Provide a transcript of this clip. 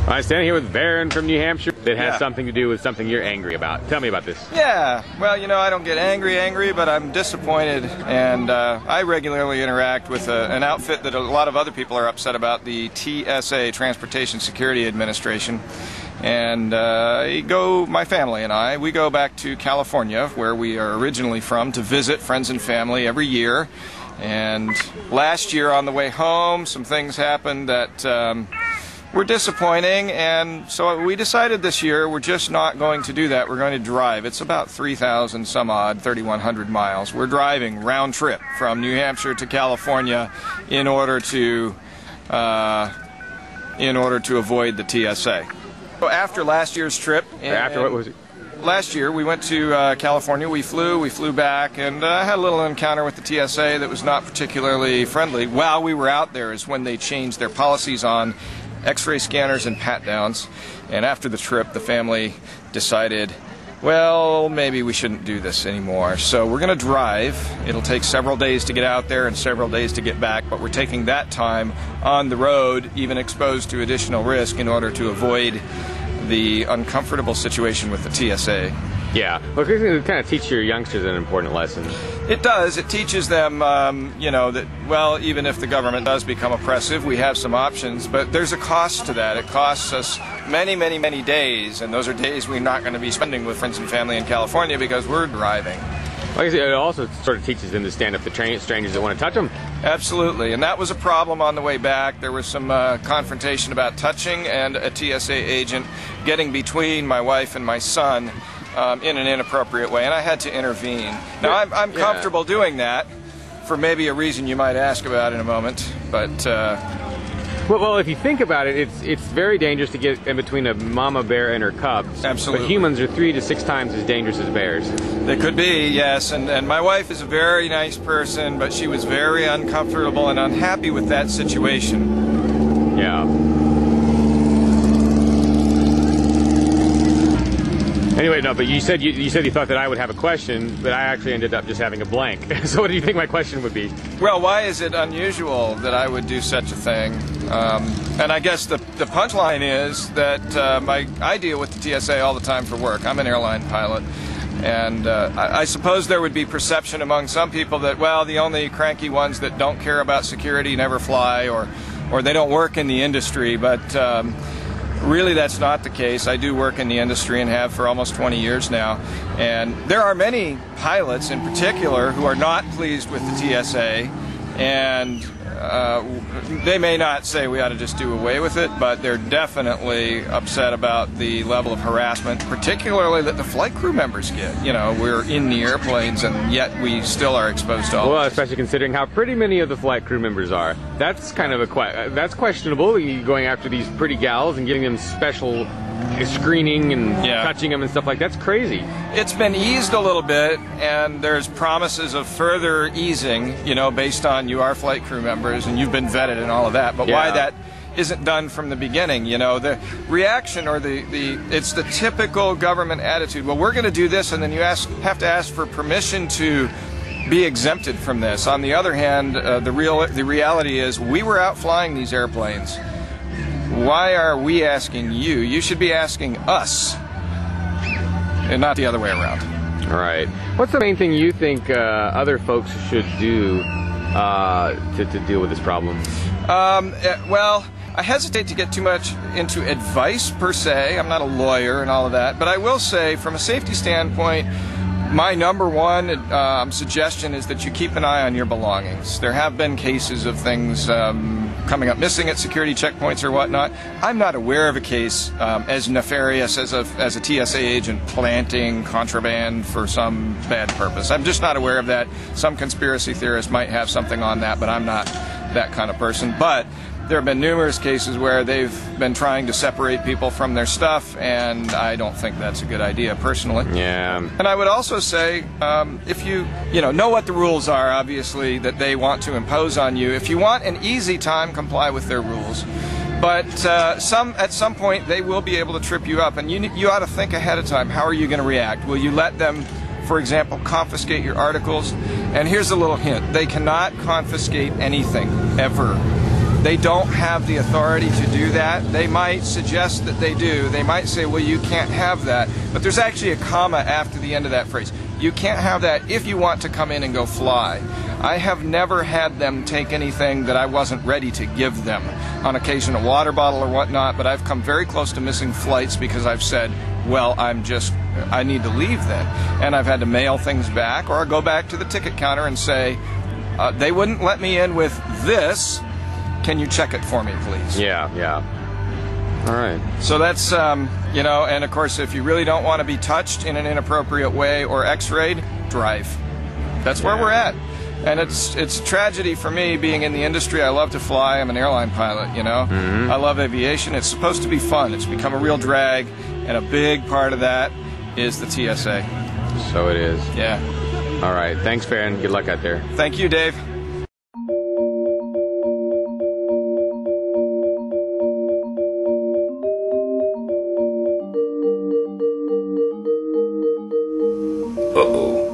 I'm standing here with Varrin from New Hampshire that has something to do with something you're angry about. Tell me about this. Yeah, well, you know, I don't get angry, but I'm disappointed, and I regularly interact with an outfit that a lot of other people are upset about, the TSA, Transportation Security Administration. And my family and I, we go back to California, where we are originally from, to visit friends and family every year. And last year on the way home, some things happened that were disappointing, and so we decided this year we're just not going to do that. We're going to drive. It's about 3,000 some odd, 3,100 miles. We're driving round trip from New Hampshire to California in order to avoid the TSA. So after last year's trip, What was it? Last year we went to California. We flew back, and had a little encounter with the TSA that was not particularly friendly. While we were out there is when they changed their policies on X-ray scanners and pat-downs, and after the trip the family decided, well, maybe we shouldn't do this anymore. So we're going to drive. It'll take several days to get out there and several days to get back, but we're taking that time on the road, even exposed to additional risk, in order to avoid the uncomfortable situation with the TSA. Yeah, well, it kind of teaches your youngsters an important lesson. It does. It teaches them, that, well, even if the government does become oppressive, we have some options, but there's a cost to that. It costs us many, many, many days, and those are days we're not going to be spending with friends and family in California because we're driving. Like I said, it also sort of teaches them to stand up to strangers that want to touch them. Absolutely, and that was a problem on the way back. There was some confrontation about touching, and a TSA agent getting between my wife and my son in an inappropriate way, and I had to intervene. Now, I'm comfortable doing that for maybe a reason you might ask about in a moment, but... Well, if you think about it, it's very dangerous to get in between a mama bear and her cubs. Absolutely. But humans are 3 to 6 times as dangerous as bears. They could be, yes, and my wife is a very nice person, but she was very uncomfortable and unhappy with that situation. Yeah. Anyway, no, but you said you thought that I would have a question, but I actually ended up just having a blank. So what do you think my question would be? Well, why is it unusual that I would do such a thing? And I guess the punchline is that I deal with the TSA all the time for work. I'm an airline pilot. And I suppose there would be perception among some people that, well, the only cranky ones that don't care about security never fly, or they don't work in the industry, but... really, that's not the case. I do work in the industry and have for almost 20 years now. And there are many pilots in particular who are not pleased with the TSA, and they may not say we ought to just do away with it, but they're definitely upset about the level of harassment, particularly that the flight crew members get. You know, we're in the airplanes, and yet we still are exposed to all Well, this. especially considering how pretty many of the flight crew members are. That's kind of that's questionable, you going after these pretty gals and giving them special screening and touching them and stuff like that. That's crazy. It's been eased a little bit, and there's promises of further easing, based on you are flight crew members and you've been vetted and all of that. But why that isn't done from the beginning, the reaction, or it's the typical government attitude. Well, we're going to do this, and then you have to ask for permission to be exempted from this. On the other hand, the reality is we were out flying these airplanes. Why are we asking you? You should be asking us, and not the other way around. All right. What's the main thing you think other folks should do to deal with this problem? Well, I hesitate to get too much into advice per se. I'm not a lawyer and all of that, but I will say, from a safety standpoint, my number one suggestion is that you keep an eye on your belongings. There have been cases of things coming up missing at security checkpoints or whatnot. I'm not aware of a case as nefarious as a TSA agent planting contraband for some bad purpose. I'm just not aware of that. Some conspiracy theorists might have something on that, but I'm not that kind of person. But there have been numerous cases where they've been trying to separate people from their stuff, and I don't think that's a good idea, personally. Yeah. And I would also say, if you know what the rules are, obviously, that they want to impose on you. If you want an easy time, comply with their rules. But at some point, they will be able to trip you up, and you ought to think ahead of time. How are you going to react? Will you let them, for example, confiscate your articles? And here's a little hint. They cannot confiscate anything, ever. They don't have the authority to do that. They might suggest that they do. They might say, well, you can't have that. But there's actually a comma after the end of that phrase. You can't have that if you want to come in and go fly. I have never had them take anything that I wasn't ready to give them. On occasion, a water bottle or whatnot, but I've come very close to missing flights because I've said, well, I need to leave then. And I've had to mail things back, or go back to the ticket counter and say, they wouldn't let me in with this. Can you check it for me, please? Yeah. All right. So that's, you know, and of course, if you really don't want to be touched in an inappropriate way or x-rayed, drive. That's where we're at. And it's tragedy for me being in the industry. I love to fly. I'm an airline pilot, you know. I love aviation. It's supposed to be fun. It's become a real drag, and a big part of that is the TSA. So it is. Yeah. All right. Thanks, Varrin. Good luck out there. Thank you, Dave. Uh-oh.